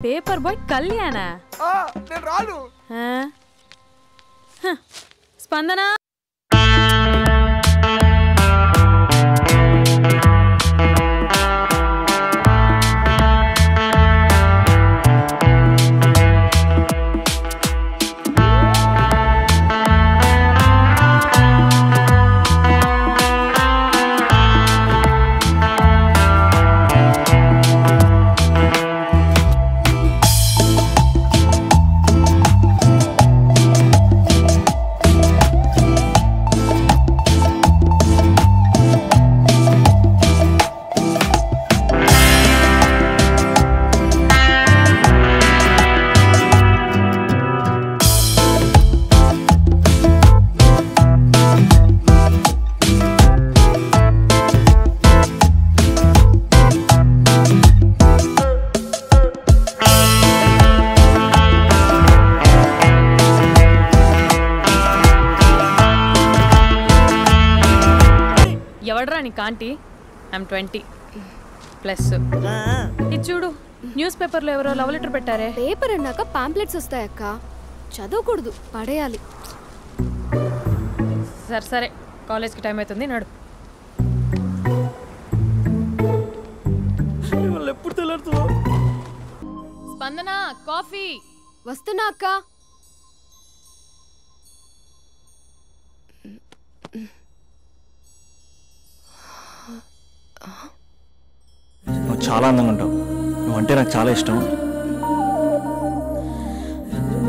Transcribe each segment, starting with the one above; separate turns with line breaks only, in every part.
Paper boy కళ్యాణా?
నేను రాను.
స్పందన ఎవడరా నీకు ఆంటీ? ఐమ్ 20+. ఇది చూడు, న్యూస్ పేపర్లో ఎవరో లవ్ లెటర్ పెట్టారే.
పేపర్ అన్నాక పాంప్లెట్స్ వస్తాయక్క, చదవకూడదు, పడేయాలి.
సరే సరే, కాలేజ్కి టైం అవుతుంది, నడు.
ఎప్పుడు తెల్లారుతుందో.
స్పందన, కాఫీ.
వస్తున్నా అక్క.
నువ్వు చాలా అందంగా ఉంటావు. నువ్వంటే నాకు చాలా ఇష్టం.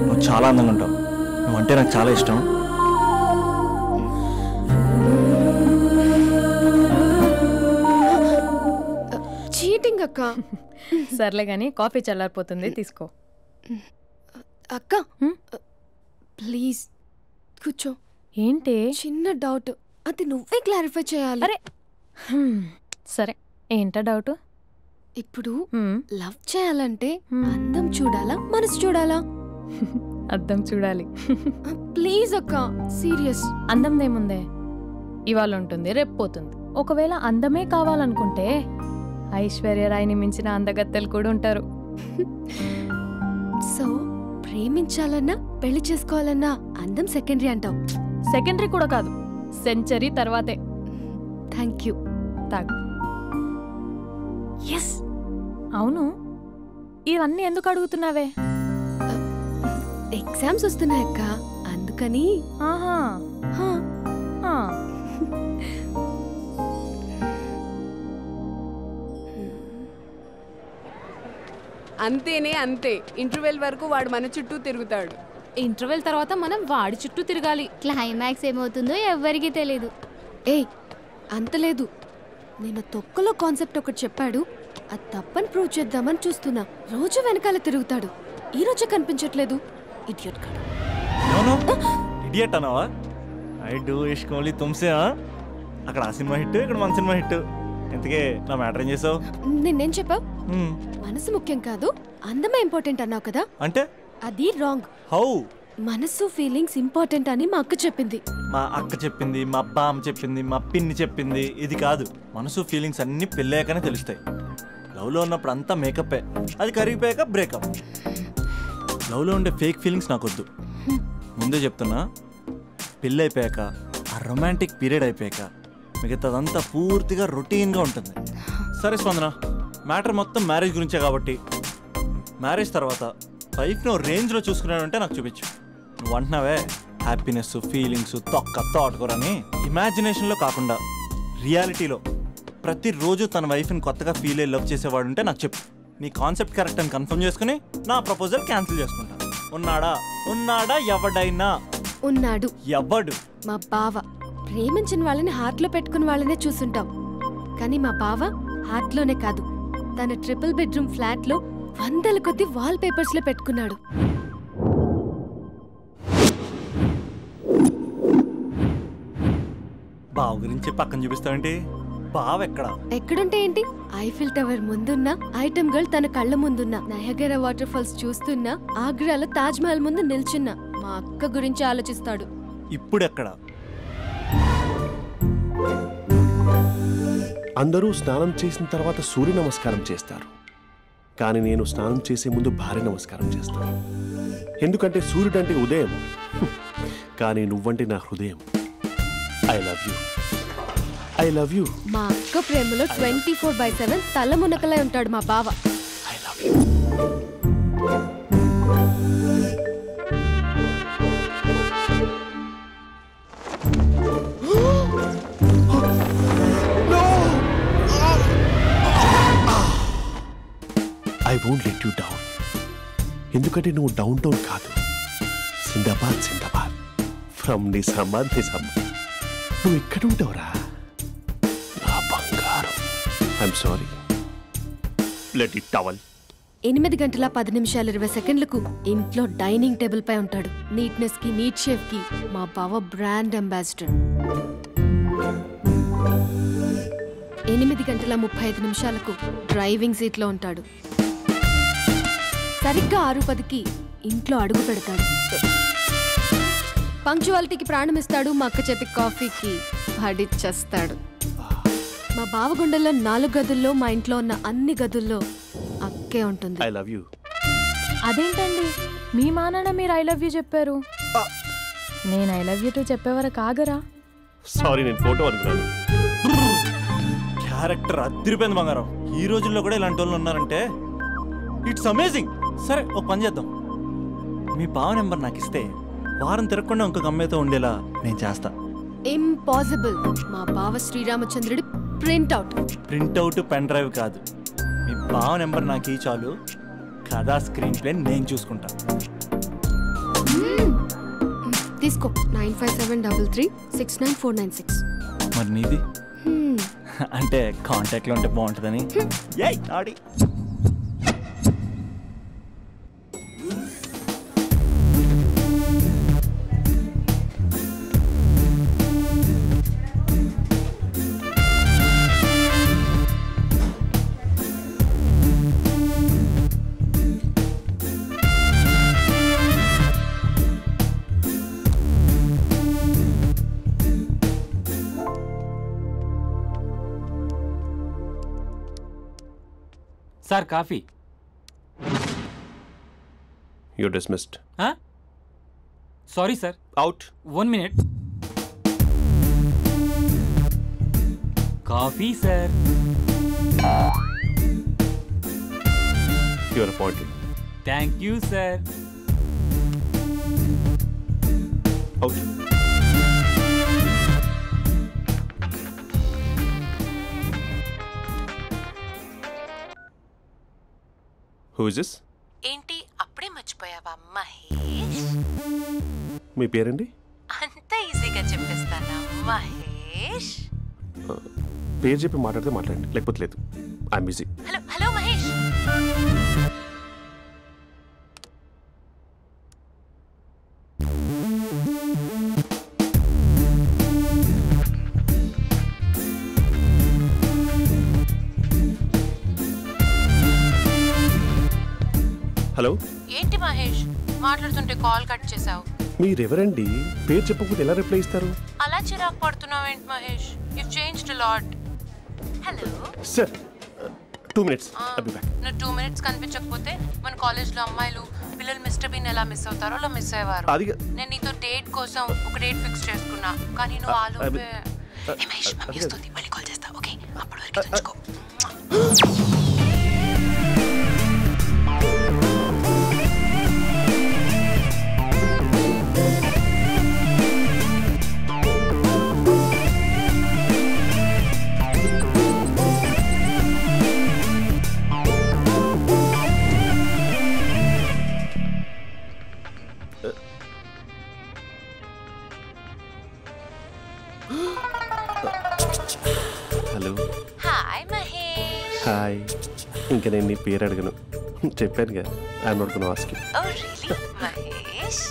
నువ్వు చాలా అందంగా ఉంటావు. నువ్వంటే నాకు చాలా ఇష్టం.
చీటింగ్ అక్క.
సర్లే కానీ కాఫీ చల్లారిపోతుంది, తీసుకో.
అక్క ప్లీజ్ కూర్చో.
ఏంటి?
చిన్న డౌట్, అది నువ్వే క్లారిఫై చేయాలి.
అరే సరే, ఏంటా డౌట్?
ఇప్పుడు లవ్ చేయాలంటే అందం చూడాలా, మనసు చూడాలా?
అద్దం చూడాలి.
ప్లీజ్ అక్క, సీరియస్.
అందందేముందే, ఇవాళ ఉంటుంది, రేపు పోతుంది. ఒకవేళ అందమే కావాలనుకుంటే ఐశ్వర్యరాయ్ని మించిన అందగత్తెలు కూడా ఉంటారు.
సో ప్రేమించాలన్నా పెళ్లి చేసుకోవాలన్నా అందం సెకండరీ అంటావు?
సెకండరీ కూడా కాదు, సెంచరీ తర్వాతే.
Thank you.
తాగు.
ఎస్.
అవును, ఇవన్నీ ఎందుకు అడుగుతున్నావే?
ఎగ్జామ్స్ వస్తున్నాయక్క, అందుకని.
ఆహా.
అంతేనే అంతే. ఇంటర్వెల్ వరకు వాడు మన చుట్టూ తిరుగుతాడు.
ఇంటర్వెల్ తర్వాత మనం వాడి చుట్టూ తిరగాలి.
క్లైమాక్స్ ఏమవుతుందో ఎవ్వరికీ తెలీదు.
ఏయ్ అంత లేదు, నేను తొక్కలో కాన్సెప్ట్ ఒకటి చెప్పాడు, అది తప్పని ప్రూవ్ చేద్దామని చూస్తున్నా. రోజు వెనకాల తిరుగుతాడు, ఈ రోజే కనిపించట్లేదు. ఇడియట్ కాడు.
ఇడియట్ అన్నావా? ఐ డూ ఇష్క్ ఓన్లీ తుమ్సే. అక్కడ ఆ సినిమా హిట్, ఇక్కడ మన సినిమా హిట్. ఇంతకే నా మ్యాటర్ ఏం చేసావు?
నిన్నేం చెప్పావు? మనసు ముఖ్యం కాదు, అందమే ఇంపార్టెంట్ అన్నావు కదా.
అంటే
అది రాంగ్.
హౌ?
మనసు ఫీలింగ్స్ ఇంపార్టెంట్ అని మా అక్క చెప్పింది.
మా అక్క చెప్పింది, మా బామ్మ చెప్పింది, మా పిన్ని చెప్పింది. ఇది కాదు, మనసు ఫీలింగ్స్ అన్ని పెళ్ళాకనే తెలుస్తాయి. లవ్లో ఉన్నప్పుడు అంతా మేకప్పే, అది కరిగిపోయాక బ్రేకప్. లవ్లో ఉండే ఫేక్ ఫీలింగ్స్ నాకొద్దు. ముందే చెప్తున్నా, పెళ్ళి అయిపోయాక, ఆ రొమాంటిక్ పీరియడ్ అయిపోయాక మిగతాదంతా పూర్తిగా రొటీన్గా ఉంటుంది. సరే స్పందన, మ్యాటర్ మొత్తం మ్యారేజ్ గురించే కాబట్టి మ్యారేజ్ తర్వాత లైఫ్ను రేంజ్లో చూసుకున్నాడంటే నాకు చూపించు. నువ్వు అంటున్నావే హ్యాపీనెస్, ఫీలింగ్స్, తోటకూరని. ఇమాజినేషన్లో కాకుండా రియాలిటీలో ప్రతిరోజు తన వైఫ్ని కొత్తగా ఫీల్ అయ్యి లవ్ చేసేవాడు ఉంటే నాకు చెప్పు. నీ కాన్సెప్ట్ కరెక్ట్ అని కన్ఫర్మ్ చేసుకుని నా ప్రపోజల్ క్యాన్సిల్ చేసుకుంటాను. ఉన్నాడా ఎవడైనా?
ఉన్నాడు.
ఎవడు?
మా బావ. ప్రేమించిన వాళ్ళని హార్ట్లో పెట్టుకున్న వాళ్ళనే చూసుంటాం, కానీ మా బావ హార్ట్లోనే కాదు, తన ట్రిపుల్ బెడ్రూమ్ ఫ్లాట్లో వందల కొద్ది వాల్ పేపర్స్ లో పెట్టుకున్నాడు.
బావ గురించి పక్కన చూపిస్తావేంటి? బావ ఎక్కడుంటే
ఏంటి? ఐఫిల్ టవర్ ముందున్న ఐటమ్ గర్ల్ తన కళ్ళ ముందున్న నయగరా వాటర్ ఫాల్స్ చూస్తున్నా, ఆగ్రాలో తాజ్ మహల్ ముందు నిల్చున్నా మా అక్క గురించి ఆలోచిస్తాడు.
ఇప్పుడెక్కడ?
అందరూ స్నానం చేసిన తర్వాత సూర్య నమస్కారం చేస్తారు, కానీ నేను స్నానం చేసే ముందు భార్య నమస్కారం చేస్తాను. ఎందుకంటే సూర్యుడు అంటే ఉదయం, కానీ నువ్వంటే నా హృదయం. I love you, I love you.
మా అక్క ప్రేమలో 24/7 తల మునకలై ఉంటాడు మా బావ.
I love you. I won't let you down. ఎందుకంటే నువ్వు డౌన్ టౌన్ కాదు, జిందాబాద్ జిందాబాద్ ఫ్రమ్ నిజామాబాద్ నిజామాబాద్. నువ్వు ఎక్కడ ఉంటావురా నా బంగారం? I'm sorry, let it towel.
8:10:20 ఇంట్లో డైనింగ్ టేబుల్ పై ఉంటాడు. నీట్నెస్ కి, నీట్ షేఫ్ కి మా బావ బ్రాండ్ అంబాసిడర్. 8:35 డ్రైవింగ్ సీట్ లో ఉంటాడు. సరిగ్గా 6:10 ఇంట్లో అడుగు పెడతాడు. పంక్చువాలిటీకి ప్రాణం ఇస్తాడు. మా అక్క చేతి కాఫీకి పడిచ్చేస్తాడు. మా బావ గుండెల్లో 4 గదుల్లో, మా ఇంట్లో ఉన్న అన్ని గదుల్లో అక్కే ఉంటుంది.
I love you.
అదేంటండి మీ మానాన్న మీరు ఐ లవ్ యూ చెప్పారు, నేను ఐ లవ్ యూ టు చెప్పేవరకు ఆగరా?
సారీ, నేను ఫోటో అనుకున్నాను.
క్యారెక్టర్ అదిరిపోయింది బంగారం. ఈ రోజుల్లో కూడా ఇలాంటి వాళ్ళు ఉన్నారంటే ఇట్స్ అమేజింగ్. సరే ఒక పని చేద్దాం, మీ బావ నెంబర్ నాకు ఇస్తే వారం తిరగకుండా ఇంకొక అమ్మాయితో ఉండేలా నేను చేస్తా.
ఇంపాసిబుల్. మా బావ శ్రీరామచంద్రుడి ప్రింట్అవుట్.
ప్రింట్అవుట్ పెన్ డ్రైవ్ కాదు, మీ బావ నెంబర్ నాకు ఈ చాలు. కథా స్క్రీన్ ప్లే నేను చూసుకుంటా.
తీసుకో. 9573369496.
మరి నీది? అంటే కాంటాక్ట్లో ఉంటే బాగుంటుందని. ఏయ్ ఆడి
sir coffee.
You're dismissed.
Sorry sir.
Out.
1 minute. Coffee sir.
You're appointed.
Thank you sir.
Out. Who is this?
ఏంటి అప్పుడే మర్చిపోయావా మహేష్?
మీ పేరండి?
అంత ఈజీగా చెప్పేస్తానా మహేష్?
పేరు చెప్పి మాట్లాడితే మాట్లాడండి, లేకపోతే లేదు. I'm busy.
Hello hello Mahesh.
Hello.
ఏంటి మహేష్ మాట్లాడుతుంటే కాల్ కట్ చేసావు?
మీరెవరండి? పేరు చెప్పకపోతే ఎలా రిప్లై ఇస్తారు?
అలా చిరాకు పడుతున్నావేంటి Mahesh? You changed a lot. Hello
sir, 2 minutes. I'll be back.
నువ్వు 2 minutes కనిపించకపోతే మన కాలేజ్లో అమ్మాయిలు పిల్లలు మిస్టర్ బీన్ ఎలా మిస్ అవుతారో అలా మిస్ అయ్యేవారు. నేను నీతో డేట్ కోసం ఒక డేట్ ఫిక్స్ చేసుకున్నా, కానీ నువ్వు ఆలోపే. మహేష్ మమ్మీ వస్తుంది, మళ్ళీ కాల్ చేస్తా. ఓకే, అప్పటి వరకు తెచ్చుకో.
హలో.
హాయ్ మహేష్.
హాయ్. ఇంకా నేను నీ పేరు అడగను, చెప్పానుగా. I'm not gonna ask you.
Oh really Mahesh?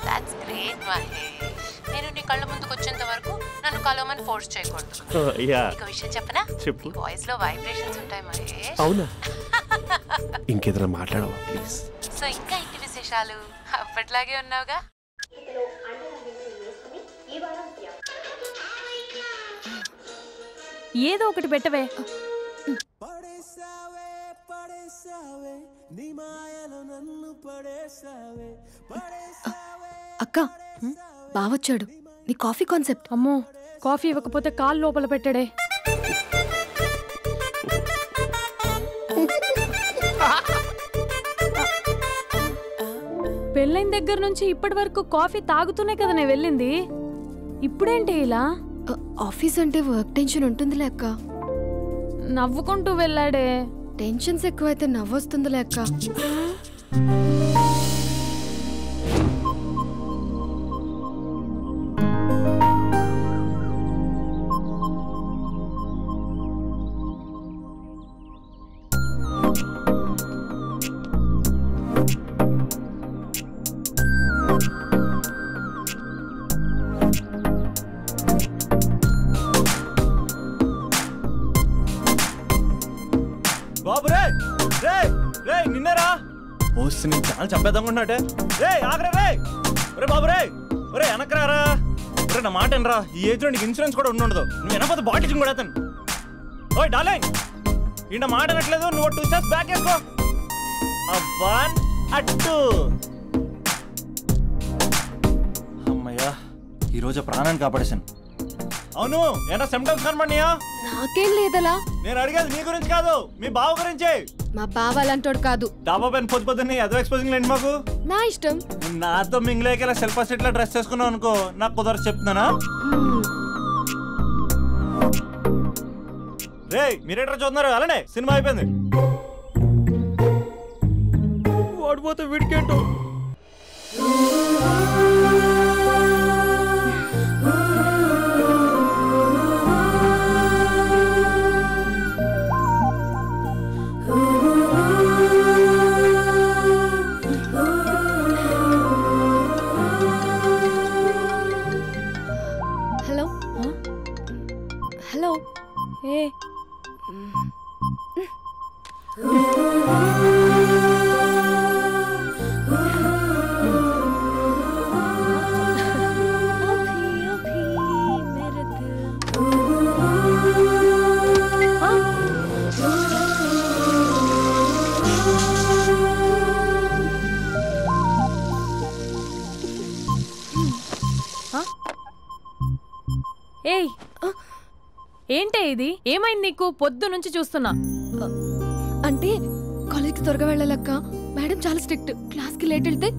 That's great Mahesh. నేను నీ కళ్ళ ముందుకు వచ్చేంత వరకు నన్ను కలవమని ఫోర్స్ చేయకూడదు. ఒక విషయం చెప్పనా?
చెప్పు.
వాయిస్ లో వైబ్రేషన్స్ ఉంటాయి మహేష్.
అవునా? ఇంకేదైనా మాట్లాడవా ప్లీజ్?
సో ఇంకా ఇంటి విశేషాలు అప్పట్లాగే ఉన్నావుగా?
ఏదో ఒకటి పెట్టవే.
అక్క బావొచ్చాడు. నీ కాఫీ కాన్సెప్ట్.
అమ్మో, కాఫీ ఇవ్వకపోతే కాలు లోపల పెట్టాడే. పెళ్ళైన దగ్గర నుంచి ఇప్పటి వరకు కాఫీ తాగుతూనే కదా నేను వెళ్ళింది. ఇప్పుడేంటి ఇలా?
ఆఫీస్ అంటే వర్క్ టెన్షన్ ఉంటుందిలే అక్క.
నవ్వుకుంటూ వెళ్ళాడే.
టెన్షన్స్ ఎక్కువైతే నవ్వొస్తుందిలే అక్క.
బాబు రే రే రే నిన్నేరా వస్తే నేను చాలా చంపేద్దామన్నాటే. రే ఆగరా రే. రే బాబు రే. రే వెనకరారా. రే నా మాట అనరా. ఈ ఏజ్లో నీకు ఇన్సూరెన్స్ కూడా ఉండదు. నువ్వు వెనకపోతే బాటిల్ కూడా అతను. ఓయ్ డార్లింగ్, ఈ నా మాట అనట్లేదు. నువ్వు 2 స్టెప్స్ బ్యాక్ వేసుకో. 1 2. అమ్మయ్యా, ఈరోజు ప్రాణాన్ని కాపాడేశాను. అవును, ఏనా సిమ్టమ్స్ కనబడినాయా?
నాకేం లేదలా.
నేను అడిగేది నీ గురించి కాదు, మీ బావ గురించి.
మా బావ అలాంటోడు కాదు.
డాబా పైన పొద్దున్నే ఎదో ఎక్స్పోజింగ్ లేండి మాకు.
నా ఇష్టం.
నాతో మింగిలేక సెల్ఫ్ అసెట్లా డ్రెస్ చేసుకున్నావు అనుకో, నాకు కుదరదు చెప్తున్నానా? రే మీరేట్రా చూస్తున్నారు? అలానే సినిమా అయిపోయింది. వాడిపోతే వీడికేంటో.
Hello hello.
ఏ ఏయ్, ఏంటే ఇది? ఏమైంది నీకు? పొద్దు నుంచి చూస్తున్నా.
అంటే కాలేజ్కి త్వరగా వెళ్ళాలక్క. మేడం చాలా స్ట్రిక్ట్. క్లాస్కి లేట్ వెళ్తే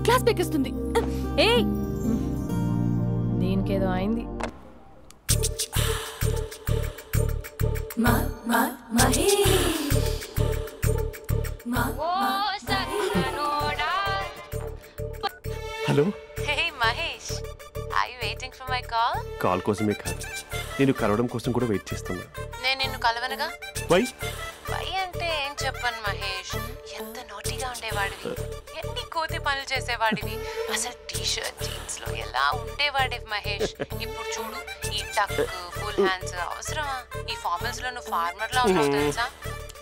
క్లాస్ పెక్కిస్తుంది.
ఏయ్, దీనికేదో అయింది.
Hello.
Hey Mahesh, are you waiting for my call?
Call కోసమే కాదు, నేను కలవడం కోసం కూడా వెయిట్ చేస్తున్నా.
నేను నిన్ను కలవనుగా.
వై
వై అంటే ఏం చెప్పను మహేష్. ఎంత నోటీగా ఉండేవాడివి, ఎన్ని కోతి పనులు చేసేవాడివి. అసలు టీ షర్ట్ జీన్స్ లో ఎలా ఉండేవాడివి మహేష్. ఇప్పుడు చూడు, ఈ టక్ ఫుల్ హ్యాండ్స్ అవసరమా? ఈ ఫార్మల్స్ లో నువ్వు ఫార్మర్ లా ఉన్నావు తెలుసా?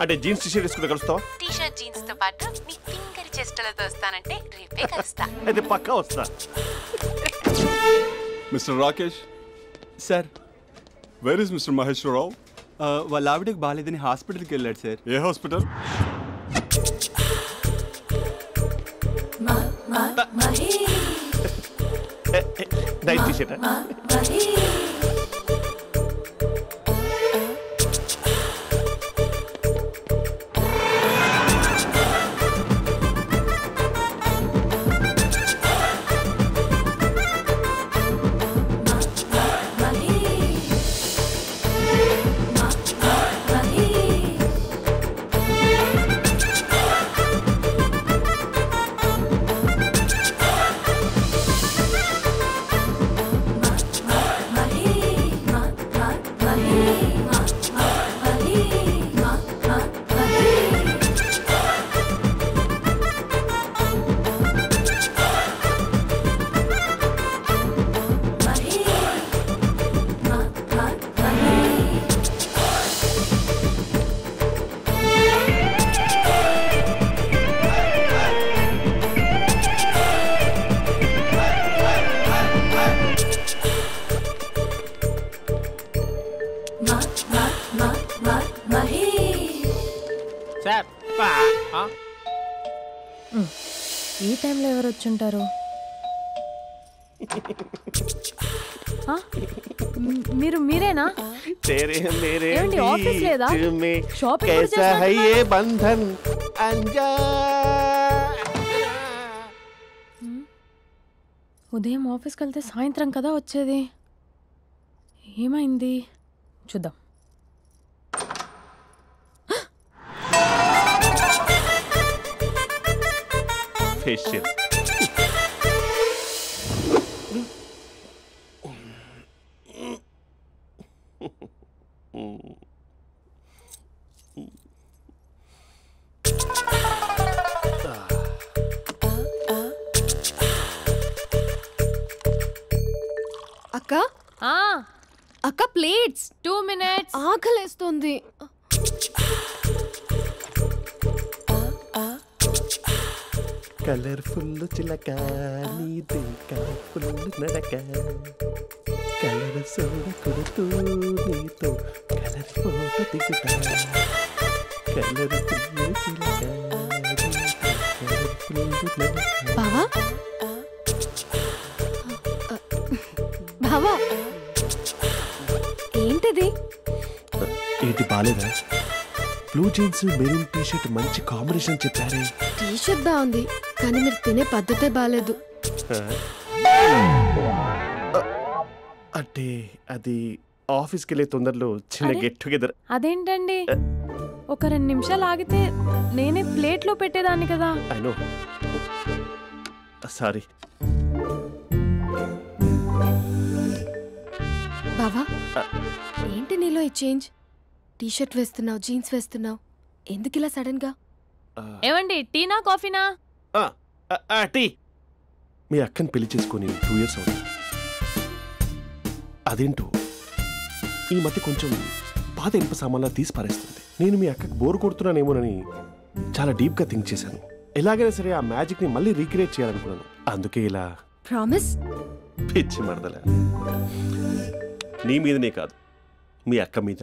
అంటే జీన్స్ టీ షర్ట్ వేసుకుంటే కలుస్తావా?
టీ షర్ట్ జీన్స్ తో పాటు నీ ఫింగర్ చెస్టలతో వస్తానంటే రేపే కలుస్తా.
అయితే పక్కా వస్తా.
Mister Rakesh
sir.
Where is mister Maheshwararao?
వాళ్ళ ఆవిడకి బాగాలేదని హాస్పిటల్కి వెళ్ళాడు సార్.
ఏ హాస్పిటల్?
Night T shirt.
ఈ టైంలో ఎవరు వచ్చుంటారు? మీరేనా? ఏమండి, ఆఫీస్ లేదా? షాపింగ్ కూడా చేసినట్టున్నారు. ఉదయం ఆఫీస్కి వెళ్తే సాయంత్రం కదా వచ్చేది. ఏమైంది చూద్దాం.
ఫేషియల్
అక్క అక్క ప్లేట్స్
2 minutes.
ఆకలేస్తుంది.
కలర్ఫుల్ చిలక నీదే కలర్ఫుల్ నడక కలర్ సోడ కొడుతూ నీతో కలర్ ఫోటో దిగుతా కలర్ఫుల్ చిలక
బావా బావా ఏంటిది?
ఏంటి బాలేదా? బ్లూ జీన్స్ మెరూన్ టీషర్ట్ మంచి కాంబినేషన్ చెప్పారే.
టీషర్ట్ బాగుంది కానీ మీరు తినే పద్ధతే బాలేదు.
అంటే అది ఆఫీస్కి వెళ్ళే తొందరలో చిన్న గెట్ టుగెదర్.
అదేంటండి, ఒక 2 నిమిషాలు ఆగితే నేనే ప్లేట్లో పెట్టేదాన్ని కదా.
I know, sorry.
బావా ఏంటి నీలో ఈ చేంజ్? టీషర్ట్ వేస్తున్నావు, జీన్స్ వేస్తున్నావు, ఎందుకు ఇలా సడన్ గా?
ఏమండి, టీనా కాఫీనా?
టీ. మీ అక్కని పెళ్లి చేసుకొని 2 years అవుతుంది. అదేంటో ఈ మధ్య కొంచెం పాత ఇనుప సామాన్లా తీసి పారేస్తుంది. నేను మీ అక్కకు బోరు కొడుతున్నానేమోనని చాలా డీప్గా థింక్ చేశాను. ఎలాగైనా సరే ఆ మ్యాజిక్ని మళ్ళీ రీక్రియేట్ చేయాలనుకున్నాను. అందుకే ఇలా.
ప్రామిస్?
పిచ్చి మరదల, నీ మీదనే కాదు, మీ అక్క మీద,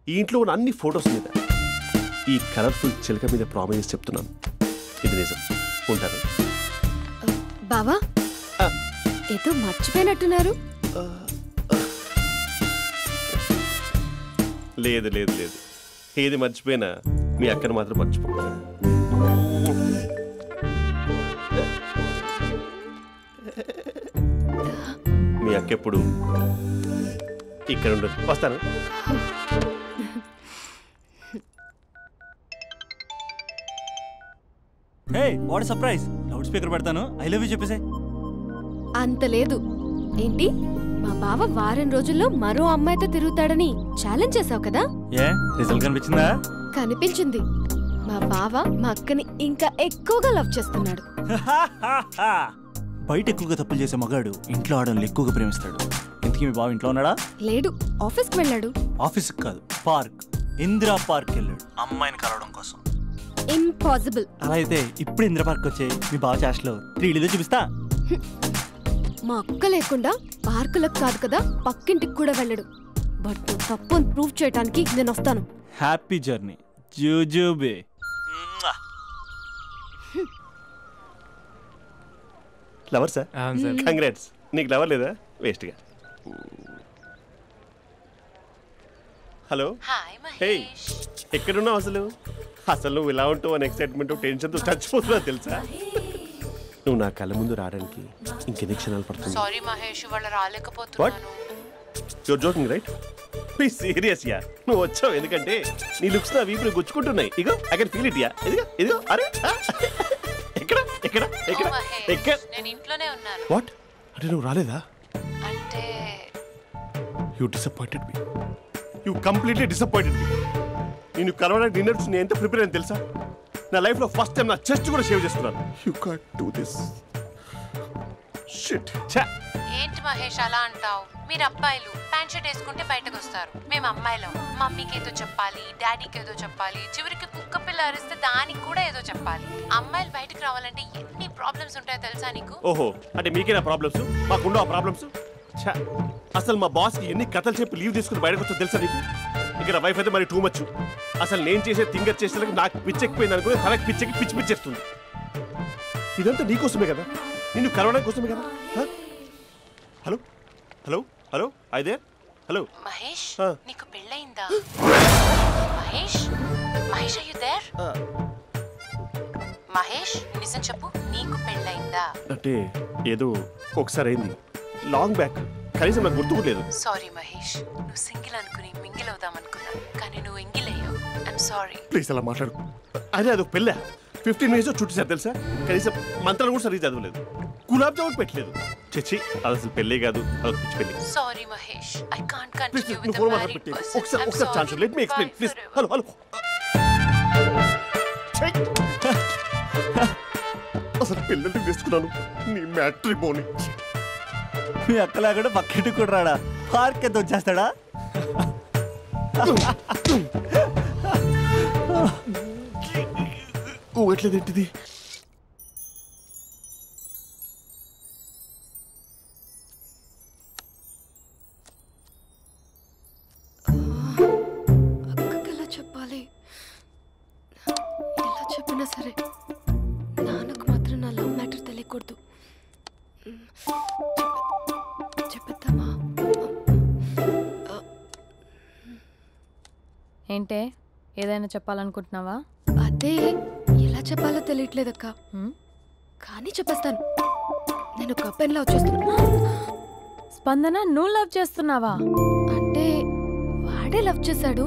ఈ ఇంట్లో ఉన్న అన్ని ఫొటోస్ మీద, ఈ కలర్ఫుల్ చిలక మీద ప్రామిస్ చెప్తున్నాను. ఇది నిజం. ఉంటాను.
బావా ఏదో మర్చిపోయినట్టున్నారు.
లేదు లేదు లేదు, ఏది మర్చిపోయినా మీ అక్కను మాత్రం మర్చిపో. మీ అక్క ఎప్పుడు ఇక్కడ ఉండదు. వస్తాను.
హే, వాట్ సర్ప్రైజ్! లౌడ్ స్పీకర్ పెడతాను, ఐ లవ్ యూ చెప్పేసే.
అంత లేదు. ఏంటి, మా బావ వారం రోజుల్లో మరో అమ్మాయితో తిరుగుతాడని ఛాలెంజ్ చేసావు కదా?
ఏ రిజల్ట్ కనిపించిందా?
కనిపించింది. మా బావ మా అక్కని ఇంకా ఎక్కువగా లవ్ చేస్తున్నాడు.
బయట ఎక్కువగా తప్పులు చేసే మగాడు ఇంట్లో ఆడవాళ్ళని ఎక్కువగా ప్రేమిస్తాడు. ఇంతకీ మీ బావ ఇంట్లో ఉన్నాడా?
లేడు, ఆఫీస్కి వెళ్ళాడు.
ఆఫీస్కి కాదు, పార్క్, ఇందిరా పార్క్ వెళ్ళాడు అమ్మాయిని కలవడం కోసం.
ఇంపాసిబుల్.
అలా అయితే ఇప్పుడు ఇందిరా పార్క్ వచ్చే మీ బావ చాష్లో 3Dలో చూపిస్తా.
మా అక్క లేకుండా పార్కులకు కాదు కదా, పక్కింటికి కూడా వెళ్ళడు. బట్ నువ్వు తప్పు అని ప్రూవ్ చేయడానికి నేను వస్తాను.
హ్యాపీ జర్నీ జూజూబే.
Lover sir? కంగ్రాట్స్. నీకు లవర్ లేదా? వేస్ట్గా. హలో. హే, ఎక్కడున్నావు అసలు? అసలు నువ్వు ఇలా ఉంటావు అని ఎక్సైట్మెంట్ టెన్షన్తో చచ్చిపోతున్నావు తెలుసా? నువ్వు నా కళ్ళ ముందు రావడానికి ఇంకెన్ని క్షణాలు పడుతుంది?
సారీ మహేష్, వాళ్ళు రాలేకపోతున్నాను.
You're joking right? Please serious యా. నువ్వు వచ్చావు ఎందుకంటే నీ లుక్స్ నా వీపులు గుచ్చుకుంటున్నాయి. ఇగో ఐ కెన్ ఫీల్ ఇట్ యా. ఇదిగో ఇదిగో. అరే ఎక్కడ ఎక్కడ ఎక్కడ ఎక్కడ?
నేను ఇంట్లోనే ఉన్నాను.
వాట్ అంటే నువ్వు రాలేదా?
అంటే
you disappointed me. You completely disappointed me. నేను కలవడానికి డిన్నర్స్ నేను ఎంత ప్రిపేర్ అని తెలుసా? నా లైఫ్లో ఫస్ట్ టైం నా చెస్ట్ కూడా షేవ్ చేస్తున్నాను. You can't do this. Shit.
ఏంటి మహేష్ అలా అంటావు? మీరు అబ్బాయిలు ప్యాంట్ షర్ట్ వేసుకుంటే బయటకు వస్తారు. మేము అమ్మాయిలం మమ్మీకి ఏదో చెప్పాలి, డాడీకి ఏదో చెప్పాలి, చివరికి కుక్క పిల్ల అరిస్తే దానికి కూడా ఏదో చెప్పాలి. అమ్మాయిలు బయటకు రావాలంటే ఎన్ని ప్రాబ్లమ్స్ ఉంటాయో తెలుసా నీకు?
ఓహో, అంటే మీకేనా ప్రాబ్లమ్స్? మాకుండా ఆ ప్రాబ్లమ్స్? అసలు మా బాస్కి ఎన్ని కథలు చెప్పి లీవ్ తీసుకుని బయటకు వచ్చా తెలుసా నీకు? ఇక్కడ వైఫ్ అయితే మరి టూ మచ్. అసలు నేను చేసే థింగర్ చేసేందుకు నాకు పిచ్చెక్కిపోయింది అనుకుని తనకి పిచ్చెక్కి పిచ్చి పిచ్చేస్తుంది. ఇదంతా నీకోసమే కదా, నిన్ను కలవడం కోసమే కదా. హలో హలో హలో అయితే హలో
మహేష్ నీకు పెళ్ళయిందా? Mahesh Mahesh are you there? Mahesh నిజం చెప్పు, నీకు పెళ్ళయిందా?
అంటే ఏదో ఒకసారి అయింది, లాంగ్ బ్యాక్, కనీసం నాకు గుర్తుకోలేదు.
సారీ మహేష్, నువ్వు సింగిల్ అనుకుని మింగిల్ అవుదాం అనుకున్నా, కానీ నువ్వు ఎంగిల్ అయ్యావు. I'm sorry.
ప్లీజ్ అలా మాట్లాడు. అదే అదొక పెళ్ళా, 15 minutes చుట్టూ తెలుసా, కనీసం మంత్రాలు కూడా సరిగ్గా చదవలేదు, గులాబ్ జామున్ పెట్టలేదు. చచ్చి అది అసలు పెళ్ళే కాదు, అదొక పిచ్చి పెళ్ళి.
Sorry Mahesh, I can't continue with
నువ్వు
ద
ఫోన్
మ్యారీడ్
మాట్లాడి
పర్సన్.
ఒకసారి chance let me explain please. Hello hello అసలు పెళ్ళంటే తీసుకున్నాను నీ మ్యాట్రిమోనీ.
మీ అక్కలాగడ పక్కింటి కూడా రాడా, పార్క్ ఎంత వచ్చేస్తాడా?
ఎట్లేదేంటిది?
అక్కకి ఎలా చెప్పాలి? ఎలా చెప్పినా సరే నాన్నకు మాత్రం నా లవ్ మ్యాటర్ తెలియకూడదు. చెప్పేద్దామా?
ఏంటే ఏదైనా చెప్పాలనుకుంటున్నావా?
అదే ఎలా చెప్పాలో తెలియట్లేదక్క, కానీ చెప్పేస్తాను. నేను ఒక అబ్బాయిని లవ్ చేస్తున్నా.
స్పందన, నువ్వు లవ్ చేస్తున్నావా?
అంటే వాడే లవ్ చేశాడు,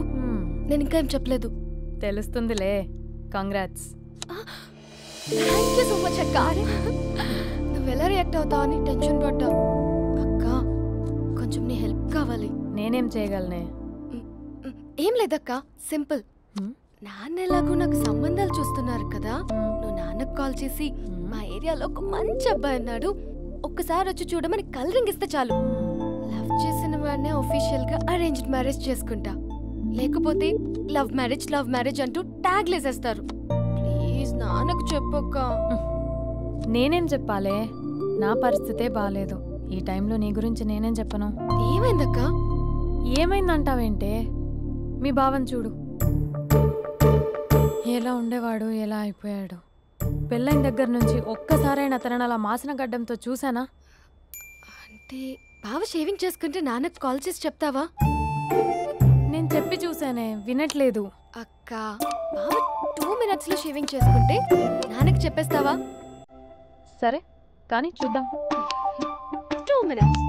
నేను ఇంకా ఏం చెప్పలేదు.
తెలుస్తుందిలే. Congrats.
Thank you so much అక్క. నువ్వు ఎలా రియాక్ట్ అవుతావు అని టెన్షన్ పడ్డా. అక్క కొంచెం నీ హెల్ప్ కావాలి.
నేనేం చేయగలనే?
ఏం లేదక్క, సింపుల్. నాన్న ఎలాగో నాకు సంబంధాలు చూస్తున్నారు కదా, నువ్వు నాన్నకు కాల్ చేసి మా ఏరియాలో ఒక మంచి అబ్బాయి అన్నాడు, ఒక్కసారి వచ్చి చూడమని కలరింగ్ ఇస్తే చాలు. లవ్ చేసిన వాడినే ఒఫీషియల్ గా అరేంజ్డ్ మ్యారేజ్ చేసుకుంటా, లేకపోతే లవ్ మ్యారేజ్ అంటూ ట్యాగ్ లేసేస్తారు. ప్లీజ్ నాన్నకు చెప్పక్క.
నేనేం చెప్పాలే? నా పరిస్థితే బాలేదు. ఈ టైంలో నీ గురించి నేనేం చెప్పను.
ఏమైందక్క?
ఏమైందంటావేంటే? మీ భావం చూడు, ఎలా ఉండేవాడు, ఎలా అయిపోయాడు. పెళ్ళైన దగ్గర నుంచి ఒక్కసారైనా తనని అలా మాసిన గడ్డంతో చూసానా?
అంటే బావ షేవింగ్ చేసుకుంటే నాన్నకు కాల్ చేసి చెప్తావా?
నేను చెప్పి చూసానే, వినట్లేదు.
అక్క బావ 2 minutes లో షేవింగ్ చేసుకుంటే నాన్నకు చెప్పేస్తావా?
సరే కానీ చూద్దాం.
2 minutes.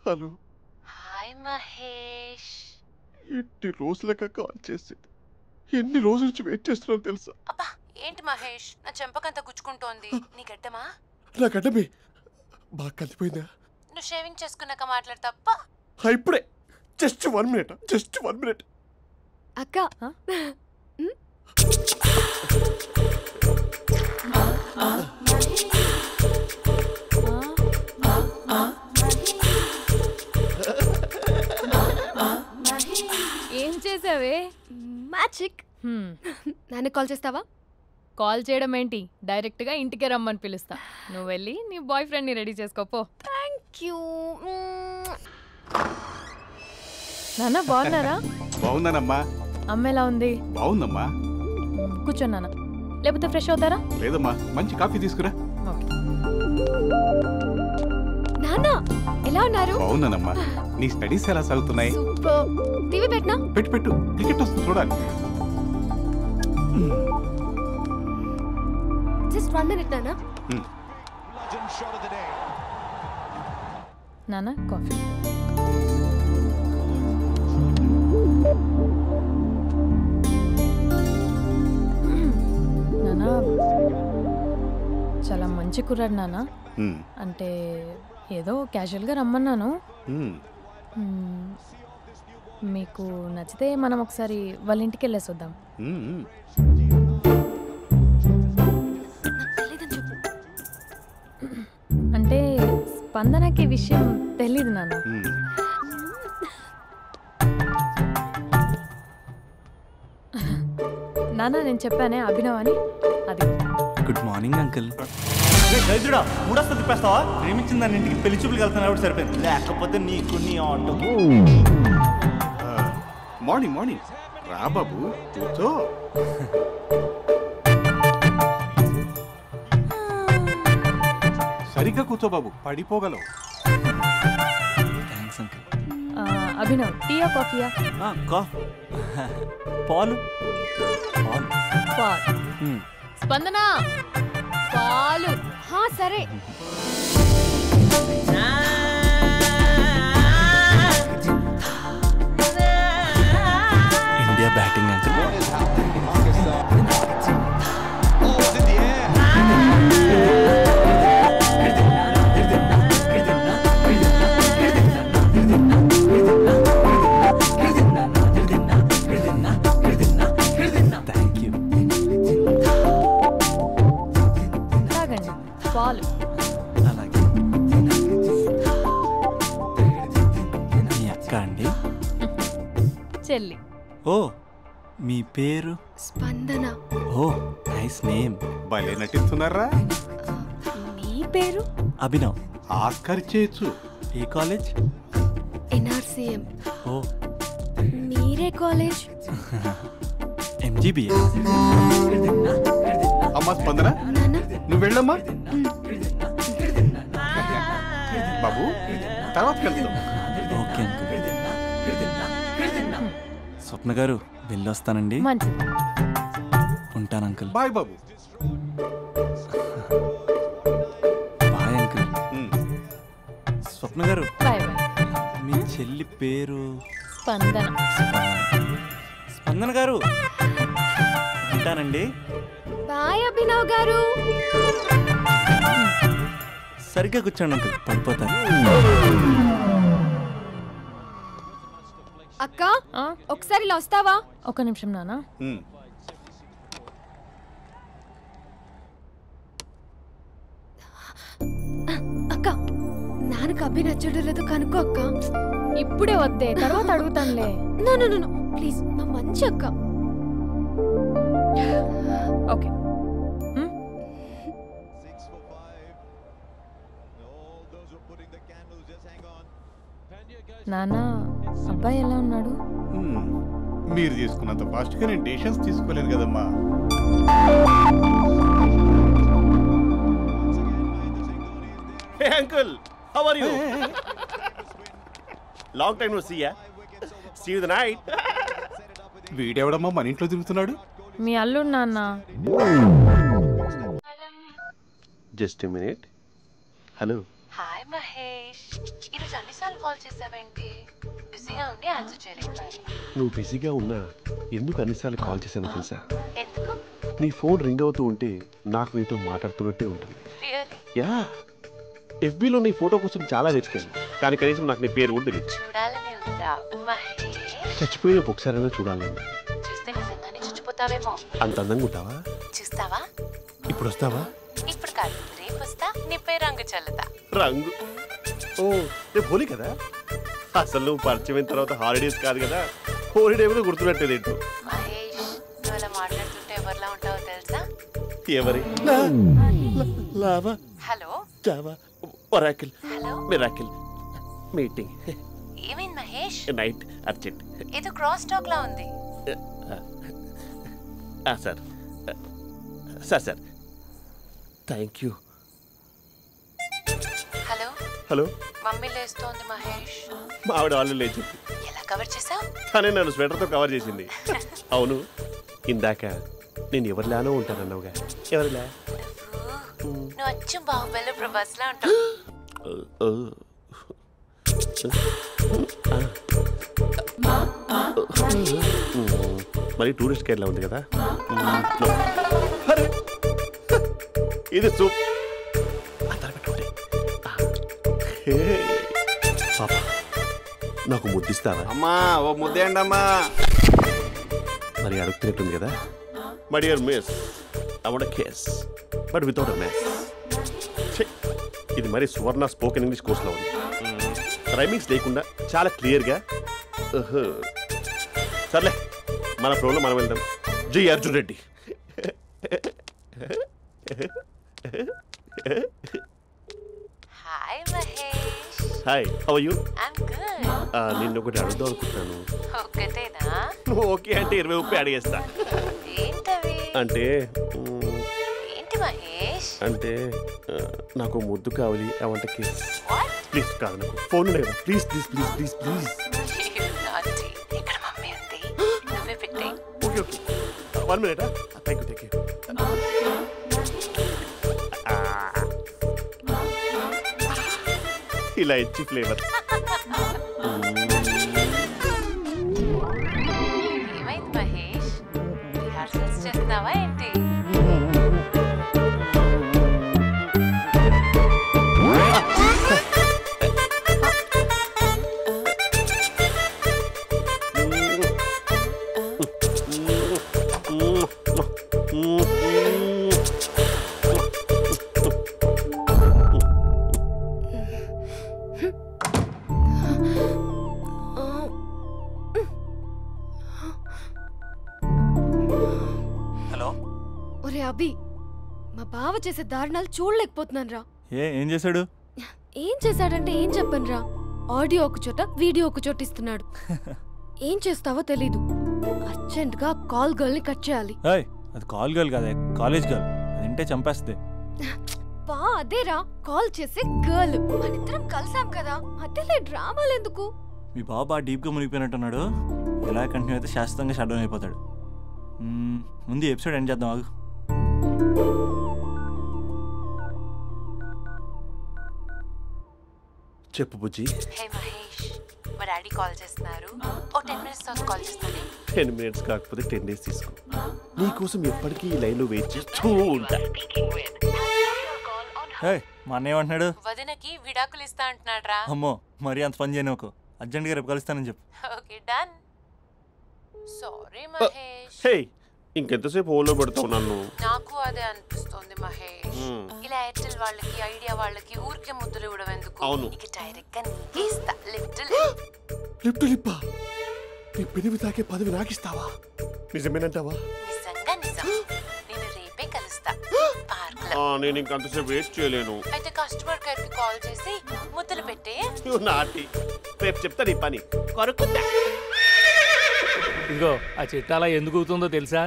హలో.
హాయ్ మహేష్.
ఎన్ని రోజులక కాల్ చేసేది, ఎన్ని రోజుల నుంచి వెయిట్ చేస్తున్నావు తెలుసా?
అబ్బా ఏంటి మహేష్, నా చెంపకంత గుచ్చుకుంటోంది. నీ గడ్డమా?
నా గడ్డమే బాగా కలిపోయిందా?
నువ్వు షేవింగ్ చేసుకున్నాక మాట్లాడతాప్పా.
ఇప్పుడే జస్ట్ 1 minute.
అక్క
ఏం చేసావే?
మ్యాజిక్. నాన్న కాల్ చేస్తావా?
కాల్ చేయడం ఏంటి, డైరెక్ట్ గా ఇంటికే రమ్మని పిలుస్తా. నువ్వు వెళ్ళి నీ బాయ్ ఫ్రెండ్ ని రెడీ చేసుకోపో.
Thank you.
నాన్న బాగున్నారా?
బాగున్నానమ్మా.
అమ్మ ఎలా ఉంది?
బాగుందమ్మా.
కూర్చోన్నానా, లేకపోతే ఫ్రెష్ అవుతారా?
లేదమ్మా, మంచి కాఫీ తీసుకురా.
నాన్న ఎలా ఉన్నారు?
బాగున్నానమ్మా. నీ స్టడీస్ ఎలా సాగుతున్నాయి?
సూపర్. టీవీ పెట్టనా?
పెట్టు క్రికెట్ వస్తుంది చూడాలి.
జస్ట్ 1 minute నాన్న.
నాన్న కాఫీ. నాన్న చాలా మంచి కుర్రాడు నాన్న. అంటే ఏదో క్యాజువల్గా రమ్మన్నాను. మీకు నచ్చితే మనం ఒకసారి వాళ్ళ ఇంటికి వెళ్ళేసి వద్దాం. అంటే స్పందనకి విషయం తెలీదు నాన్న. నాన్న నేను చెప్పానే అభినవ్ అని, అది.
Good morning uncle.
దరిద్రుడా మూడొస్తా తిప్పేస్తావా? ప్రేమించిన దాని ఇంటికి పెళ్లి చూపులు వెళ్తాను కాబట్టి సరిపోయింది, లేకపోతే నీకు నీ ఆటోకి.
మార్నింగ్ మార్నింగ్ రా బాబు, కూర్చో. సరిగ్గా కూర్చో బాబు, పడిపోగలవు.
Thanks uncle.
అభినవ్ టీయా కాఫీయా?
పాలు.
పాలు. స్పందన పాలు.
సరే.
India batting uncle. Thank you.
తాగండి పాలు.
అలాగే. మీ అక్క అండి?
చెల్లి.
ఓ, మీ పేరు?
స్పందన.
ఓ, నైస్ నేమ్.
భలే నటిస్తున్నారా?
మీ పేరు?
అభినవ్.
ఆస్కార్ చేయొచ్చు.
ఏ కాలేజ్?
NRCM.
ఓ,
మీరే కాలేజ్?
MGBA.
అమ్మా స్పందన, నువ్వు వెళ్ళమ్మా. బాబు తర్వాత వెళ్తాం.
Okay uncle. స్వప్న గారు వెళ్ళొస్తానండి.
మంచిది.
ఉంటాను అంకుల్.
బాయ్ బాబు.
Bye uncle. స్వప్న గారు,
బాయ్ బాయ్.
మీ చెల్లి పేరు?
స్పందన.
స్పందన గారు ఉంటానండి.
బాయ్ అభినవ్ గారు.
సరిగ్గా కూర్చోండి అంకుల్, పడిపోతారు.
అక్క ఒకసారి ఇలా వస్తావా?
ఒక నిమిషం నాన్న.
అక్క నాన్నకు అభి నచ్చడం లేదో కనుక్కో అక్క.
ఇప్పుడే వద్దే, తర్వాత అడుగుతానులే.
నో ప్లీజ్, నా మంచి అక్క.
ఓకే. నాన్న అబ్బాయి ఎలా ఉన్నాడు?
మీరు తీసుకున్నంత ఫాస్ట్ గా నేను డెసిషన్స్ తీసుకోలేను కదమ్మా.
Hey uncle, how are you? Long time no see ya. See you the night.
వీడెవడమ్మా మన ఇంట్లో తిరుగుతున్నాడు?
మీ అల్లుడు నాన్న.
Just a minute. Hello.
Hi Mahesh, ఈరోజు అన్నిసార్లు కాల్ చేసావేంటి? బిజీగా ఉండి ఆన్సర్ చేయలేదు.
నువ్వు బిజీగా ఉన్నా ఎందుకు అన్నిసార్లు కాల్ చేశానో తెలుసా?
ఎందుకు?
నీ ఫోన్ రింగ్ అవుతూ ఉంటే నాకు నీతో మాట్లాడుతున్నట్టే ఉంటుంది.
రియల్లీ?
యా, FBలో నీ ఫోటో కోసం చాలా వెతికాను, కానీ కనీసం నాకు నీ పేరు కూడా తెలియదు.
చూడాలని ఉందా మహేష్?
చచ్చిపోయిన ఒకసారైనా చూడాలని.
చూస్తే నిజంగానే చచ్చిపోతావేమో.
అంత అందంగా ఉంటావా?
చూస్తావా?
ఇప్పుడు వస్తావా?
ఇప్పుడు కాదు, రేపు వస్తా, నీపై రంగు చల్లుతా.
రంగు? ఓ, రేపు హోలీ కదా. అసలు నువ్వు పరిచయం తర్వాత హాలిడేస్ కాదు కదా, హోలిడే కూడా గుర్తున్నట్టేది ఏంటో.
మహేష్, నువ్వు అలా మాట్లాడుతుంటే ఎవరిలా ఉంటావో తెలుసా?
ఎవరి? Lava,
hello,
Java, Oracle,
hello,
miracle, meeting.
ఏమైంది మహేష్?
Night urgent.
ఏదో క్రాస్ టాక్ లా ఉంది.
Sir sir sir thank you.
Hello
hello,
mummy లేస్తోంది మహేష్.
మా ఆవిడ వాళ్ళు లేచింది.
ఎలా కవర్ చేసావు?
తనే నన్ను స్వెటర్తో కవర్ చేసింది. అవును, ఇందాక నేను ఎవరిలానో ఉంటానన్నావుగా, ఎవరిలా?
నువ్వు అచ్చం బాహుబలి ప్రభాస్ లా ఉంటావు.
మరి టూరిస్ట్ గైడ్లా ఉంది కదా. ఇది సూప్. పాపా, నాకు ముద్దిస్తావా?
అమ్మా ఓ ముద్దేయండి అమ్మా.
మరి అడుగుతున్నట్టుంది కదా. My dear miss, I want kiss but without a mess. ఇది మరి సువర్ణ స్పోకెన్ ఇంగ్లీష్ కోర్సులో ఉంది. రైమింగ్స్ లేకుండా చాలా క్లియర్గా. సర్లే, మన ప్రోలో మనం వెళ్దాం. జై Arjun Reddy.
Hi Mahesh.
Hi, how are you?
I'm good.
నిన్ను ఒకటి అడుగుదాం అనుకుంటున్నాను.
ఒకటేనా?
నువ్వు ఓకే అంటే 20 రూపాయలు అడిగేస్తా.
ఏంటవి?
అంటే
ఏంటి మహేష్?
అంటే నాకు ముద్దు కావాలి. అవంటకి ప్లీజ్ కాదు, నాకు ఫోన్ లేదు. Please please please please please.
ఇక్కడ మమ్మీ ఉంది, నువ్వే పెట్టే.
Okay okay, 1 minute. Thank you. ఇలా ఇచ్చి ఫ్లేవర్.
ఏమైంది మహేష్? రిహార్సల్స్ చేస్తున్నావా ఏంటి?
ఒరే అభి, మా బావ చేసే దారుణాలు చూడలేకపోతున్నాను రా.
ఏం చేశాడు?
ఏం చేశాడంటే ఏం చెప్పను రా. ఆడియో ఒక చోట, వీడియో ఒక చోట ఇస్తున్నాడు. ఏం చేస్తావో తెలీదు. అర్జెంట్ గా కాల్ గర్ల్ ని కట్ చేయాలి.
అది కాల్ గర్ల్ కాదే, కాలేజ్ గర్ల్. అది వింటే చంపేస్తే.
బా అదేరా, కాల్ చేసే గర్ల్. మనిద్దరం కలిసాం కదా, మధ్యలో డ్రామాలు ఎందుకు?
మీ బాబా డీప్గా మునిగిపోయినట్టున్నాడు. ఎలా కంటిన్యూ అయితే శాశ్వతంగా షట్ డౌన్ అయిపోతాడు. ముందు ఎపిసోడ్ ఎండ్ చేద్దాం, ఆగు.
చెప్పు బుజ్జి.
హే మహేష్, మా డాడీ కాల్ చేస్తున్నారు. ఓ 10 minutes తర్వాత కాల్ చేస్తాను.
10 minutes కాకపోతే 10 days తీసుకో. నీకోసం ఎప్పటికీ ఈ లైన్లో వెయిట్ చేస్తూ ఉంటా.
మా అన్న ఏమంటున్నాడు?
వదినకి విడాకులు ఇస్తా అంటున్నాడు రా.
అమ్మో, మరి అంత పని చేయను. అర్జెంట్గా రేపు కలుస్తానని చెప్పు.
Okay done. సారీ మహేష్.
హే, ఇంకెంతసేపు హోల్లో పెడతావు నన్ను?
నాకు అదే అనిపిస్తుంది మహేష్. ఇలా ఎయిర్టెల్ వాళ్ళకి, ఐడియా వాళ్ళకి ఊరికే ముద్దులు ఇవ్వడం ఎందుకు?
అవును.
ఇక డైరెక్ట్ గా నీకే ఇస్తా.
లిప్టు లిప్పా, నీ పెదవి తాకే పదవి నాకిస్తావా? నిజమేనంటావా?
నిజంగా నిజం. నేను రేపే కలుస్తా పార్క్ లో.
నేను ఇంకంతసేపు వెయిట్ చేయలేను.
అయితే కస్టమర్ కేర్ కి కాల్ చేసి ముద్దులు పెట్టే.
నాటి రేపు చెప్తా నీ పని. కొరుకుందా.
ఇదిగో ఆ చిట్టాలా ఎందుకు అవుతుందో తెలుసా?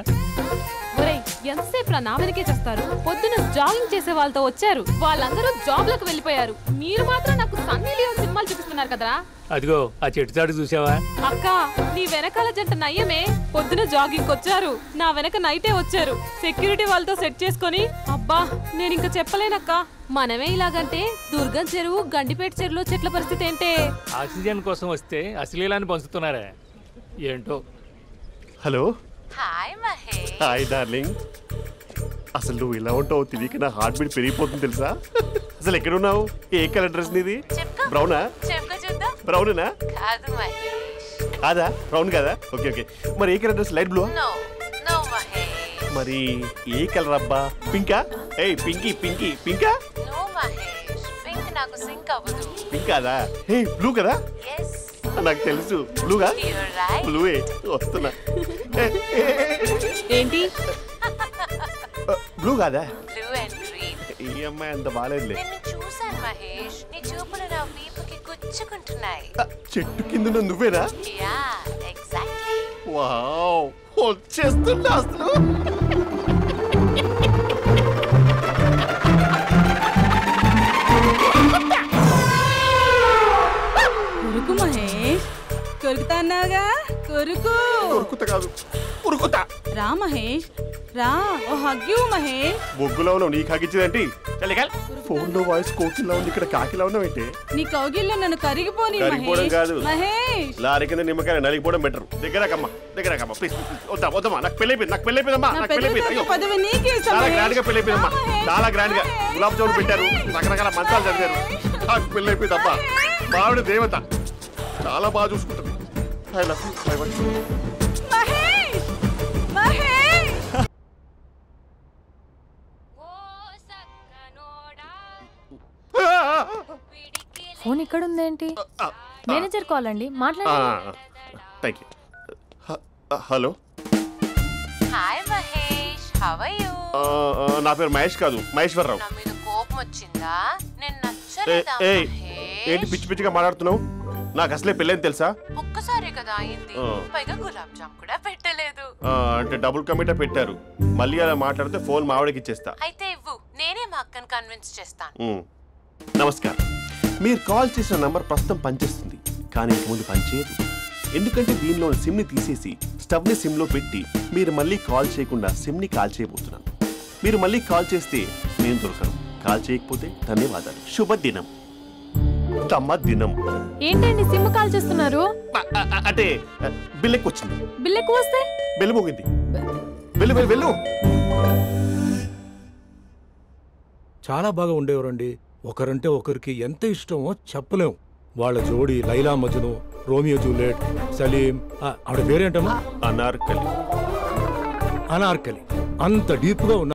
ఒరేయ్, ఎంతసేపు నా వెనకే చేస్తారు? పొద్దున జాగింగ్ చేసే వాళ్ళతో వచ్చారు, వాళ్ళందరూ జాబ్ లకు వెళ్ళిపోయారు. మీరు మాత్రం నాకు సన్నీ లియోన్ సినిమాలు చూపిస్తున్నారు కదరా.
అదిగో ఆ చెట్టు చాటు చూసావా?
అక్క, నీ వెనకాల జంట నయ్యమే. పొద్దున జాగింగ్ వచ్చారు, నా వెనక నైటే వచ్చారు. సెక్యూరిటీ వాళ్ళతో సెట్ చేసుకొని, అబ్బా నేను ఇంకా చెప్పలేనక్క. మనమే ఇలాగంటే దుర్గం చెరువు, గండిపేట చెరువులో చెట్ల పరిస్థితి ఏంటే?
ఆక్సిజన్ కోసం వస్తే అశ్లీలాన్ని పంచుతున్నారా ఏంటో.
Hello.
Hi Mahesh.
Hi darling. అసలు నువ్వు ఇలా ఉంటావు తెలియక నా హార్ట్ బీట్ పెరిగిపోతుంది తెలుసా? అసలు ఎక్కడున్నావు? ఏ కలర్ డ్రెస్ నీది? బ్రౌనా? బ్రౌనేనా?
కాదు మహేష్.
కాదా? బ్రౌన్ కాదా? Okay okay. మరి ఏ colour dress? Light blue?
No no Mahesh.
మరి ఏ కలర్ అబ్బా? పింకా? ఏయ్ పింకీ పింకీ పింకా?
నో మహేష్, పింక్ నాకు సింక్ అవ్వదు.
పింక్ కాదా? హే బ్లూ కదా?
yes.
నాకు తెలుసు. బ్లూగా? బ్లూవే వస్తున్నా.
ఏంటి?
బ్లూ కాదా?
Blue and green.
ఈ అమ్మాయి అంత బాలేదులే.
నేను చూసాను మహేష్, నీ చూపులు నా వీపుకి గుచ్చుకుంటున్నాయి.
చెట్టు కింద నువ్వేనా?
Yeah exactly.
వావ్, వచ్చేస్తున్నా అసలు.
కొరుకు మహేష్, కొరుకుతా అన్నావుగా, కొరుకు.
కొరుకుతా కాదు, ఉరుకుతా.
రా మహేష్ రా, ఓ హగ్గు మహేష్.
బొగ్గులో ఉన్నావు, నీకు హగ్గించేదేంటి? ఫోన్ లో వాయిస్ కోకిలా ఉంది, ఇక్కడ కాకిలా ఉన్నావేంటి?
నీ కౌగిల్లో నన్ను కరిగిపోని
కరిగిపోవడం కాదు
మహేష్.
లారీ కింద నిమ్మకాయ నలిగిపోవడం బెటర్. దగ్గరకమ్మా దగ్గరకమ్మా ప్లీజ్. వద్దా వద్దమ్మా, నాకు పెళ్ళైపోయింది, నాకు పెళ్ళైపోయిందమ్మా, నాకు పెళ్ళైపోయింది.
పదవి నీకే ఇస్తా
చాలా
మహేష్.
గ్రాండ్ గా పెళ్ళైపోయిందమ్మా, చాలా గ్రాండ్ గా. గులాబ్ జామున్ పెట్టారు, రకరకాల మంచాలు చదివారు. నాకు పెళ్ళైపోయిందమ్మా. మావిడ దేవత, చాలా బాగా చూసుకుంటుంది. I love you.
Mahesh Mahesh.
Phone ఇక్కడ ఉందేంటి? మేనేజర్ కాల్ అండి, మాట్లాడండి.
Thank you. Hello.
Hi how are you?
నా పేరు మహేష్ కాదు, మహేశ్వరరావు.
నా మీద కోపం వచ్చిందా? నేను నచ్చలేదా?
ఏంటి పిచ్చి పిచ్చిగా మాట్లాడుతున్నావు? నాకు అసలే పెళ్ళని తెలుసా?
ఒక్కసారి కదా అయింది, పైగా గులాబ్ జామ్ కూడా పెట్టలేదు.
అంటే డబుల్ కమిటా పెట్టారు. మళ్ళీ అలా మాట్లాడితే ఫోన్ మావిడకి ఇచ్చేస్తా.
అయితే ఇవ్వు, నేనే మా అక్కని కన్విన్స్ చేస్తాను.
నమస్కారం. మీరు కాల్ చేసిన నంబర్ ప్రస్తుతం పనిచేస్తుంది, కానీ ఇంక ముందు పనిచేయదు. ఎందుకంటే దీనిలో సిమ్ని తీసేసి స్టవ్ని సిమ్లో పెట్టి మీరు మళ్ళీ కాల్ చేయకుండా సిమ్ని కాల్ చేయబోతున్నాను. మీరు మళ్ళీ కాల్ చేస్తే నేను దొరకను, కాల్ చేయకపోతే ధన్యవాదాలు. శుభదినం. తమ్మ దినం.
ఏంటండి సిమ్ కాల్ చేస్తున్నారు?
అంటే బిల్ ఎక్కువ వచ్చింది.
బిల్ ఎక్కువ వస్తే
బెల్లు మోగింది. వెళ్ళు వెళ్ళు వెళ్ళు.
చాలా బాగా ఉండేవారండి. ఒకరంటే ఒకరికి ఎంత ఇష్టమో చెప్పలేం. వాళ్ళ జోడి లైలా మజ్ను, రోమియో జూలియట్, సలీం, ఆవిడ పేరేంటమ్మా?
అనార్కలి.
అనార్కలి అంత డీప్ గా ఉన్న